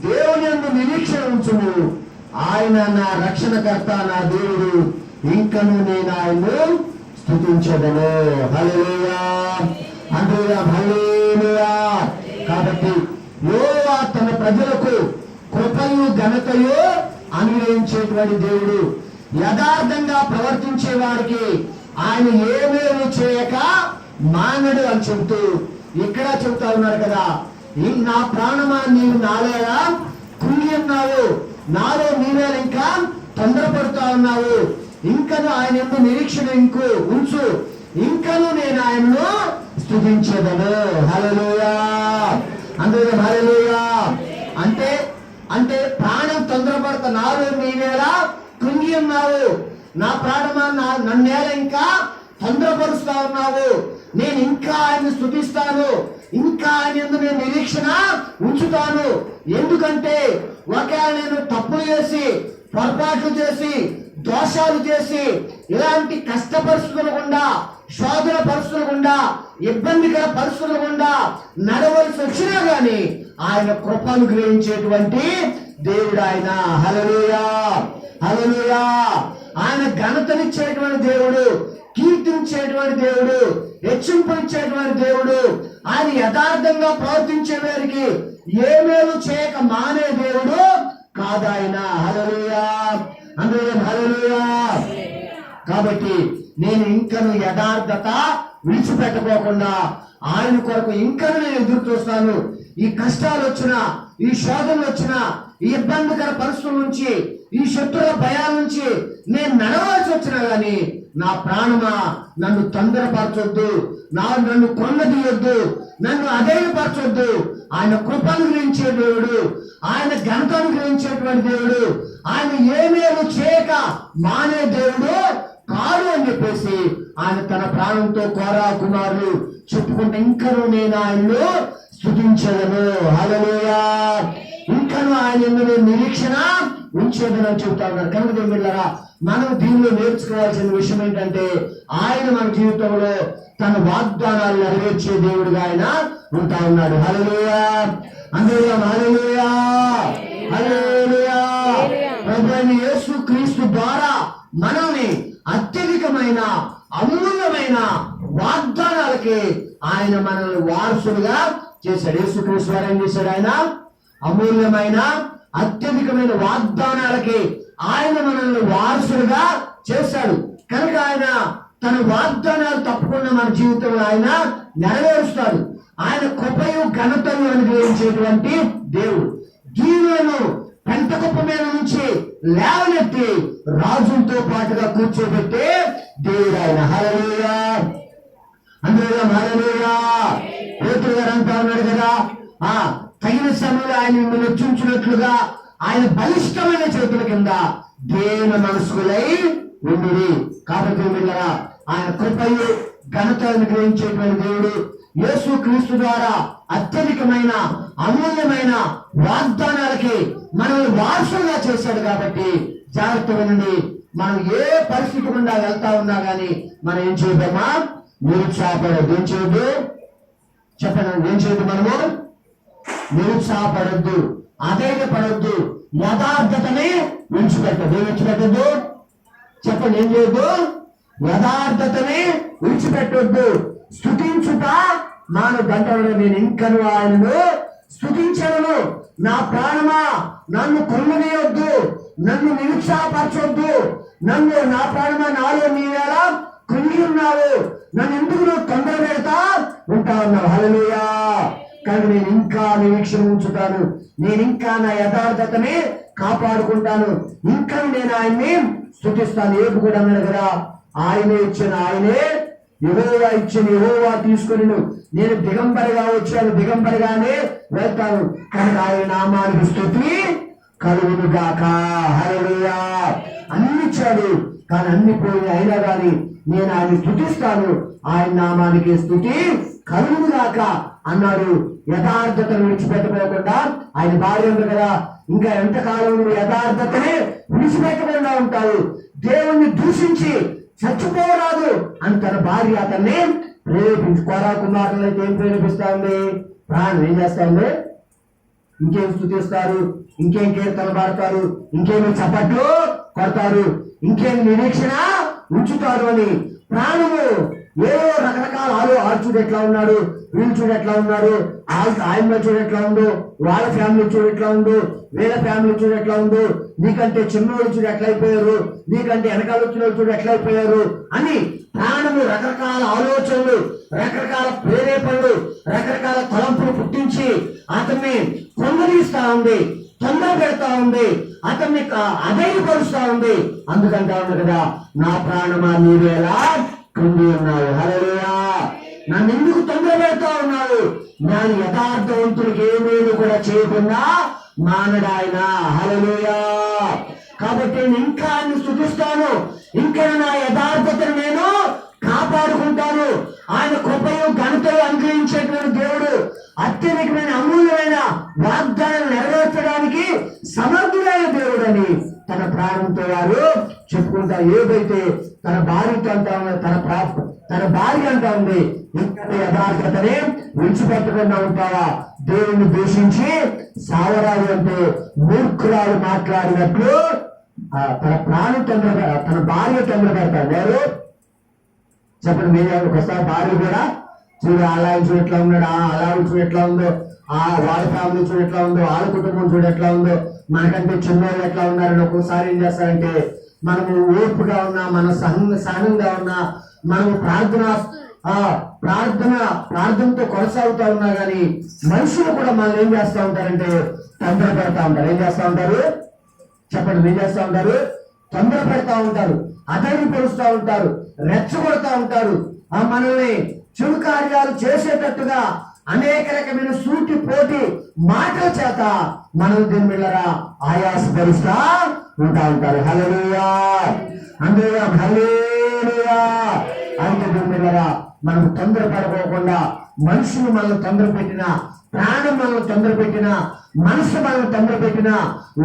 దేవుని యందు నిరీక్షణ ఉంచుము, ఆయన నా రక్షణకర్త, నా దేవుడు, ఇంకను నేను ఆయన్ను స్తుతించదను. హల్లెలూయా, హల్లెలూయా, హల్లెలూయా. కాబట్టి యెహోవా తన ప్రజలకు కృపయు ఘనతయు అనుగ్రహించేటువంటి దేవుడు. యథార్థంగా ప్రవర్తించే వారికి ఆయన ఏమేమి చేయక మానడు అని చెబుతూ ఇక్కడ చెబుతా ఉన్నారు కదా, నా ప్రాణమా నీవు నాలేలా కృంగి ఉన్నావు, నాలో నీవేళ ఇంకా తొందరపడుతా ఉన్నావు, ఇంకను ఆయన యందు నిరీక్షణ ఉంచు, ఇంకను నేను ఆయన్ను స్తుతించెదను. హల్లెలూయా, అందుకే హల్లెలూయా. అంటే అంటే ప్రాణం తొందరపడతా, నాలో నీవేళ కృంగి ఉన్నావు, నా ప్రాణమా నన్నేళ ఇంకా తొందరపరుస్తా ఉన్నావు, నేను ఇంకా ఆయన్ని స్తుతిస్తాను, ఇంకా ఆయన యందు నేను నిరీక్షణ ఉంచుతాను. ఎందుకంటే ఒకవేళ నేను తప్పులు చేసి, పొరపాట్లు చేసి, దోషాలు చేసి, ఇలాంటి కష్ట పరిస్థితులు గుండా, శోధన పరిస్థితులు గుండా, ఇబ్బందికర పరిస్థితులు గుండా నడవలసి వచ్చినా గాని ఆయన కృపను గ్రహించేటువంటి దేవుడు ఆయన. హల్లెలూయా, హల్లెలూయా. ఆయన ఘనతనిచ్చేటువంటి దేవుడు, కీర్తించేటువంటి దేవుడు, హెచ్చింపునిచ్చేటువంటి దేవుడు. ఆయన యథార్థంగా ప్రవర్తించే వారికి ఏ మేలు చేయక మానే దేవుడు కాదాయన. హల్లెలూయా, హల్లెలూయా. కాబట్టి నేను ఇంకను యథార్థత విడిచిపెట్టుకోకుండా ఆయన కొరకు ఇంకను నేను ఎదురు చూస్తాను. ఈ కష్టాలు వచ్చినా, ఈ శోధనలు వచ్చినా, ఈ ఇబ్బందికర పరిస్థితుల నుంచి, ఈ శత్రుల భయాల నుంచి నేను నడవాల్సి వచ్చినా గాని నా ప్రాణమా నన్ను తొందరపరచొద్దు, నన్ను కొన్నదీయొద్దు, నన్ను అధైర్యపరచొద్దు. ఆయన కృపను గ్రహించే దేవుడు, ఆయన ఘనతను గ్రహించేటువంటి దేవుడు, ఆయన ఏమేమి చేయక మానే దేవుడు కాదు అని చెప్పేసి ఆయన తన ప్రాణంతో కోరా కుమారులు చెప్పుకుంటే ఇంకను నేను ఆయన్ను స్తుతించదను. హల్లెలూయా, ఇంకను ఆయన యందు నిరీక్షణ ఉంచేదని చెబుతా ఉన్నారు. కనుక దేవుళ్ళారా, మనం దీనిలో నేర్చుకోవాల్సిన విషయం ఏంటంటే ఆయన మన జీవితంలో తన వాగ్దానాలు నెరవేర్చే దేవుడుగా ఆయన ఉంటా ఉన్నాడు. హల్లెలూయా, హల్లెలూయా, హల్లెలూయా. ప్రభువైన యేసు క్రీస్తు ద్వారా మనల్ని అత్యధికమైన అమూల్యమైన వాగ్దానాలకి ఆయన మనల్ని వారసులుగా చేశాడు. యేసు క్రీస్తు వారు ఏం చేశాడు? ఆయన అమూల్యమైన అత్యధికమైన వాగ్దానాలకి ఆయన మనల్ని వారసులుగా చేశాడు. కనుక ఆయన తన వాగ్దానాలు తప్పకుండా మన జీవితంలో ఆయన నెరవేరుస్తాడు. ఆయన కృపయు ఘనతను అనుగ్రహించేటువంటి దేవుడు. దీనులను పెంట కుప్ప మీద నుంచి లేవనెత్తి రాజులతో పాటుగా కూర్చోబెట్టే దేవుడు ఆయన. హల్లెలూయా, హల్లెలూయా. పేతురు గారు అంటా ఉన్నాడు కదా, తగిన సమయంలో ఆయన మిమ్మల్ని రక్షించినట్లుగా ఆయన బలిష్టమైన చేతుల కింద దేన మనస్కులై ఉండుడి. కాబట్టి మిమ్మల్ని ఆయన కృపయు ఘనత అనుగ్రహించేటువంటి దేవుడు యేసు క్రీస్తు ద్వారా అత్యధికమైన అమూల్యమైన వాగ్దానాలకి మనల్ని వారసులుగా చేశాడు. కాబట్టి జాగ్రత్తగా నుండి మనం ఏ పరిస్థితి గుండా వెళ్తా ఉన్నా గానీ మనం ఏం చేయదమ్మా? నిరుత్సాహపడద్దు. ఏం చేయొద్దు? చెప్పండి, ఏం చేయొద్దు? మనము నిరుత్సాహపడద్దు, అధైర్యపడద్దు, యథార్థతని విడిచిపెట్టద్దు. ఏం విడిచిపెట్టద్దు? చెప్పండి, ఏం చేయొద్దు? యథార్థతని విడిచిపెట్టొద్దు. స్తుతించుట మాను గంటలో నేను ఇంకను ఆయనను స్తుతించను. నా ప్రాణమా నన్ను కొల్లనీయొద్దు, నన్ను నిరుత్సాహపరచొద్దు, నా ప్రాణమా నాలో నీవేలా కృంగి ఉన్నావు, నన్ను ఎందుకు నువ్వు తొందర పెడతా ఉంటా ఉన్నావు. హల్లెలూయా. కానీ నేను ఇంకా నిరీక్షణ ఉంచుతాను, నేను ఇంకా నా యథార్థతని కాపాడుకుంటాను, ఇంకా నేను ఆయన్ని స్తుతిస్తాను. ఏపు కూడా అన్నాడు కదా, ఆయనే ఇచ్చిన ఆయనే, యెహోవా ఇచ్చిన యెహోవా తీసుకుని నేను దిగంబరిగా వచ్చాను, దిగంబరిగానే వెళ్తాను, కానీ ఆయన నామానికి స్తుతి కలుగును గాక. హల్లెలూయా. అన్ని ఇచ్చాడు, కానీ అన్ని పోయి అయినా కానీ నేను ఆయన స్తుతిస్తాను, ఆయన నామానికి స్తుతి కలుగును గాక అన్నాడు. యథార్థతను విడిచిపెట్టకుండా ఆయన భార్య ఉంది కదా, ఇంకా ఎంతకాలం నువ్వు యథార్థతని విడిచిపెట్టకుండా ఉంటావు, దేవుణ్ణి దూషించి చచ్చిపోరాదు అని తన భార్య అతన్ని ప్రేరేపించి, కోరా కుమారులు అయితే ఏం ప్రేరేపిస్తా ఉంది? ప్రాణం ఏం చేస్తా ఉంది? ఇంకేం స్తుతిస్తారు, ఇంకేం కీర్తనలు పాడతారు, ఇంకేమి చప్పట్లు కొడతారు, ఇంకేమి నిరీక్షణ ఉంచుతారు అని ప్రాణము ఏదో రకరకాల ఆడు చూడు ఎట్లా ఉన్నాడు, వీళ్ళు చూడు ఎట్లా ఉన్నారు, ఆయన చూడు ఎట్లా ఉందో, వాళ్ళ ఫ్యామిలీ చూడు ఎట్లా ఉందో, వీళ్ళ ఫ్యామిలీ చూడు ఎట్లా ఉందో, నీకంటే చిన్నోళ్ళు చూడు ఎట్లా అయిపోయారు, నీకంటే వెనకాల వచ్చిన చూడు ఎట్లా అయిపోయారు అని ప్రాణము రకరకాల ఆలోచనలు, రకరకాల ప్రేరేపణలు, రకరకాల తలంపులు పుట్టించి అతన్ని పొందనిస్తా ఉంది, తొందర పెడతా ఉంది, అతన్ని అధైర్యపరుస్తా ఉంది. అందుకంటా ఉంది కదా, నా ప్రాణమా నీవేలా కృంగి ఉన్నావు, హల్లెలూయా. నన్ను ఎందుకు తొందర పెడతా ఉన్నావు? నేను యథార్థవంతుడికి ఏమేమి కూడా చేయకుండా మానడాయన, హల్లెలూయా. కాబట్టి నేను ఇంకా ఆయన స్తుతిస్తాను, ఇంకా నా యథార్థతను నేను కాపాడుకుంటాను. ఆయన కృపయు ఘనతయు అనుగ్రహించేటువంటి దేవుడు, అత్యధికమైన అమూల్యమైన వాగ్దానాలు నెరవేర్చడానికి సమర్థుడైన దేవుడని తన ప్రాణంతో వారు చెప్పుకుంటారు. ఏదైతే తన భార్యతో అంటా ఉంది, తన భార్య అంటా ఉంది, ఇంకా యథార్థతనే విడిచిపెట్టకుండా ఉంటావా? దేవుణ్ణి దూషించి సావరాలు అంటే మూర్ఖురాలు మాట్లాడినట్లు తన ప్రాణం తన భార్య తొందర పెడతారు. ఎవరు చెప్పండి, మీరే ఒకసారి భార్య కూడా చూడు, అలా చూడు ఎట్లా ఉన్నాడు, అలా చూడు ఎట్లా ఉందో, వాళ్ళ ఫ్యామిలీ చూడు ఎట్లా ఉందో, వాళ్ళ కుటుంబం చూడు ఎట్లా ఉందో, మనకంటే చిన్నోళ్ళు ఎట్లా ఉన్నారని ఒక్కోసారి ఏం చేస్తారంటే మనము ఓర్పుగా ఉన్నా, మన సహనంగా ఉన్నా, మనము ప్రార్థనతో కొనసాగుతూ ఉన్నా కానీ మనుషులు కూడా మనల్ని ఏం చేస్తూ ఉంటారంటే తొందర పెడతా ఉంటారు. ఏం చేస్తూ ఉంటారు చెప్పండి, ఏం చేస్తూ ఉంటారు? తొందర పెడతా ఉంటారు, అధైర్యపరుస్తూ ఉంటారు, రెచ్చగొడతా ఉంటారు. మనల్ని చెడు కార్యాలు చేసేటట్టుగా అనేక రకమైన సూటి పోటీ మాటల చేత మనం దీని మిల్లరా ఆయాసపరుస్తా ఉంటారు. హల్లెలూయా, హల్లెలూయా, హల్లెలూయా. అయితే దీని మిల్లరా మనం తొందర పడుకోకుండా, మనుషులు మనల్ని తొందర పెట్టినా, ప్రాణం మనల్ని తొందర పెట్టినా, మనసు మనల్ని తొందర పెట్టినా,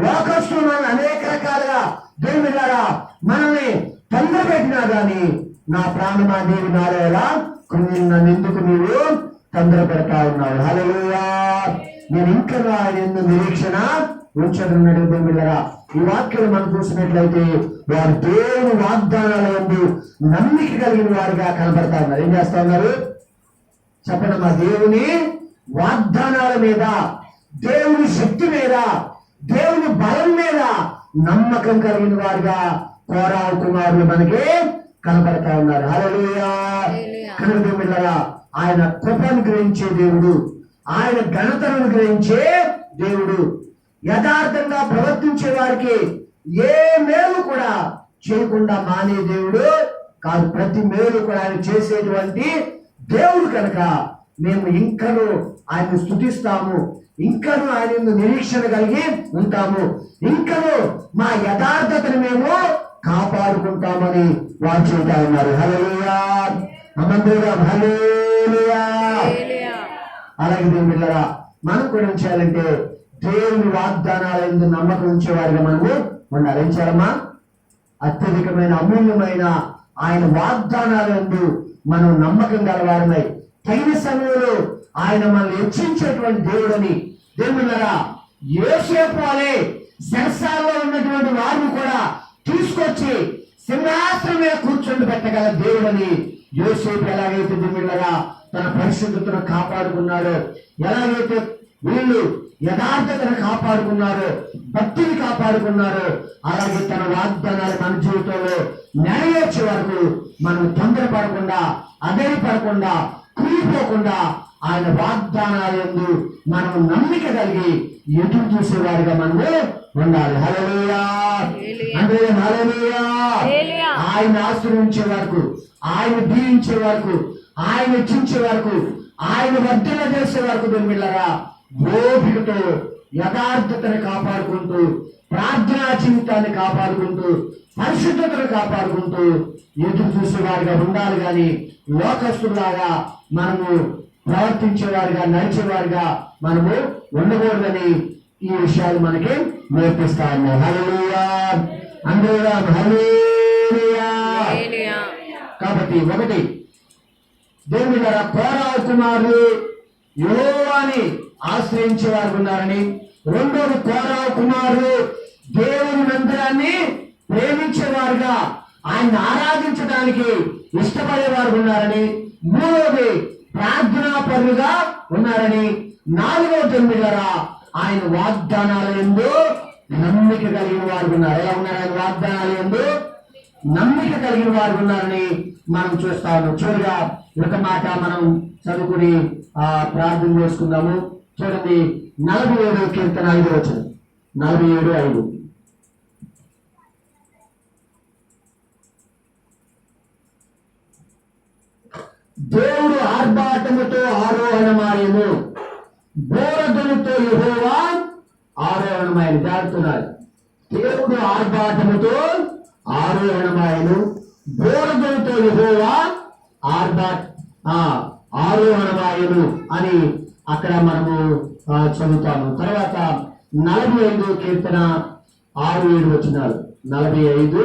లోకస్తులు మనల్ని అనేక రకాలుగా దేవుని మిల్లరా మనల్ని తొందర పెట్టినా గాని, నా ప్రాణమా దేవి నాలో ఎలా నన్ను ఎందుకు నీవు తొందర పెడతా ఉన్నావు? హల్లెలూయా. నేను ఇంకా ఆయన నిరీక్షణ ఉంచనున్నాడు. దేవుళ్ళరా, ఈ వాక్యం మనం చూసినట్లయితే వారు దేవుని వాగ్దానాల యందు నమ్మిక కలిగిన వారిగా కనబడతా ఉన్నారు. ఏం చేస్తా ఉన్నారు చెప్పండి? మా దేవుని వాగ్దానాల మీద, దేవుని శక్తి మీద, దేవుని బలం మీద నమ్మకం కలిగిన వారిగా కోరావు కుమారులు మనకి కనబడతా ఉన్నారు. హల్లెలూయా. కనుక ఆయన కృపను గ్రహించే దేవుడు, ఆయన ఘనతను గ్రహించే దేవుడు, యథార్థంగా ప్రవర్తించే వారికి ఏ మేలు కూడా చేయకుండా మానే దేవుడు కాదు. ప్రతి మేలు కూడా ఆయన చేసేటువంటి దేవుడు కనుక మేము ఇంకను ఆయన స్తుతిస్తాము, ఇంకను ఆయన నిరీక్షణ కలిగి ఉంటాము, ఇంకను మా యథార్థతను మేము కాపాడుకుంటామని వారు చెబుతా ఉన్నారు. హల్లెలూయా, హల్లెలూయా. అలాగే దేవుళ్ళరా, మనం కూడా ఏం చేయాలంటే దేవుని వాగ్దానాల యందు నమ్మకం ఉంచేవారిగా మనము ఉండాలి. ఏం చేయాలమ్మా? అత్యధికమైన అమూల్యమైన ఆయన వాగ్దానాల యందు మనం నమ్మకం గలవారమై, తగిన సమయంలో ఆయన మనల్ని హెచ్చించేటువంటి దేవుడని దేవుళ్ళరా, యోసేపు వలె శిరసాల్లో ఉన్నటువంటి వారిని కూడా తీసుకొచ్చి సింహాసనం మీద కూర్చొని పెట్టగల దేవుడని యోసేపు ఎలాగైతే దేవుళ్ళరా తన పరిశుద్ధతను కాపాడుకున్నాడో, ఎలాగైతే వీళ్ళు యథార్థతను కాపాడుకున్నారో, భక్తిని కాపాడుకున్నారో, అలాగే తన వాగ్దానాలు మన జీవితంలో నెరవేర్చే వరకు మనం తొందరపడకుండా, అధైర్యపడకుండా, కూలిపోకుండా ఆయన వాగ్దానాల యందు మనం నమ్మిక కలిగి ఎదురు చూసేవారిగా మనము ఉండాలి. హల్లెలూయా, హల్లెలూయా. ఆయన ఆశ్రయించే వరకు, ఆయన దీవించే వరకు, ఆయన హెచ్చించే వరకు, ఆయన వర్ధన చేసే వరకు దేవుళ్ళరా ఓపికతో యథార్థతను కాపాడుకుంటూ, ప్రార్థనా జీవితాన్ని కాపాడుకుంటూ, పరిశుద్ధతను కాపాడుకుంటూ ఎదురు చూసేవారిగా ఉండాలి. కానీ లోకస్తులాగా మనము ప్రవర్తించేవారిగా, నడిచేవారిగా మనము ఉండకూడదని ఈ విషయాలు మనకి నేర్పిస్తా ఉన్నాయి. హల్లెలూయా, హల్లెలూయా. కాబట్టి ఒకటి దేవుని ద్వారా కోరావు కుమారులు యెహోవాని ఆశ్రయించే వారు ఉన్నారని, రెండోది కోరహు కుమారులు దేవుని మందిరాన్ని ప్రేమించేవారుగా ఆయన్ని ఆరాధించడానికి ఇష్టపడేవారు ఉన్నారని, మూడోది ప్రార్థనా పరులుగా ఉన్నారని, నాలుగవది ద్వారా ఆయన వాగ్దానాల యందు నమ్మిక కలిగిన వారు ఉన్నారు. ఎలా ఉన్నారు? ఆయన వాగ్దానాల యందు నమ్మిక కలిగిన వారు ఉన్నారని మనం చూస్తా ఉన్నాం. చూడగా ఒక మాట మనం చదువుకుని ప్రార్థన చేసుకుందాము. చూడండి, 47వ కీర్తన 5వ వచనం. 47:5. దేవుడు ఆర్భాటముతో ఆరోహణమాయను, బోరధులతో యెహోవా ఆరోహణమాయను. జాగ్రత్తన్నారు. దేవుడు ఆర్భాటముతో ఆరోహణమాయను, బోరధులతో యెహోవా ఆరోహణమాయను అని అక్కడ మనము చదువుతాము. తర్వాత 45వ కీర్తన 6-7 వచనాలు. 45,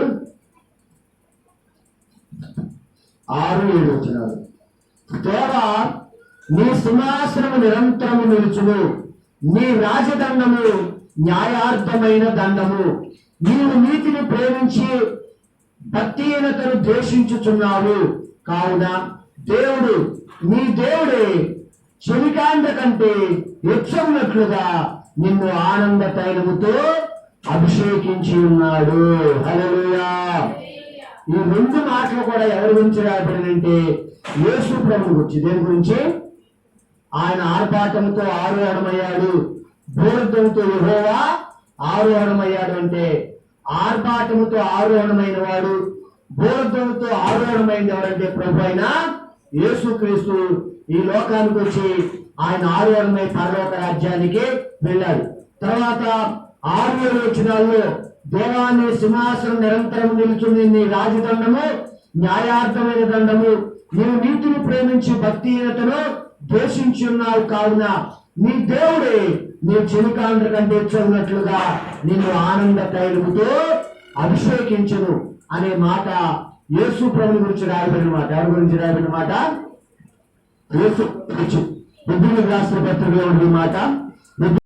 6-7 వచనాలు. దేవా, నీ సింహాసనము నిరంతరము నిలుచును, నీ రాజదండము న్యాయార్థమైన దండము. నీవు నీతిని ప్రేమించి భక్తిహీనతను ద్వేషించుచున్నావు. కావున దేవుడు నీ దేవుడే చెలికాండ కంటే హెచ్చమునట్లుగా నిన్ను ఆనంద తైలముతో అభిషేకించి ఉన్నాడు. హల్లెలూయా. ఈ రెండు మాటలు కూడా ఎవరి గురించి రాయబడినంటే యేసు ప్రభువు గురించి. దేని గురించి? ఆయన ఆర్భాటంతో ఆరోహణమయ్యాడు, బోరధ్వనితో యెహోవా ఆరోహణమయ్యాడు. అంటే ఆర్భాటముతో ఆరోహణమైన వాడు, బోరధ్వనితో ఆరోహణమైంది ఎవరంటే ప్రభు అయిన యేసుక్రీస్తు ఈ లోకానికి వచ్చి ఆయన ఆరోహణమై పరలోక రాజ్యానికి వెళ్ళాడు. తర్వాత 6-7 వచనాల్లో దేవాన్ని సింహాసనం నిరంతరం నిలుచుంది, నీ రాజదండము న్యాయార్థమైన దండము. నీవు నీతిని ప్రేమించి భక్తిహీనతను ద్వేషించి ఉన్నావు. కావున నీ దేవుడే నీ చెలికాండ్ర కంటే చదివినట్లుగా నిన్ను ఆనంద తైలముతో అభిషేకించును అనే మాట యేసు ప్రభుని గురించి రాయబడిన మాట. ఎవరి గురించి రాయబడిన మాట? యేసు గురించి. రాష్ట్ర పత్రికలో మాట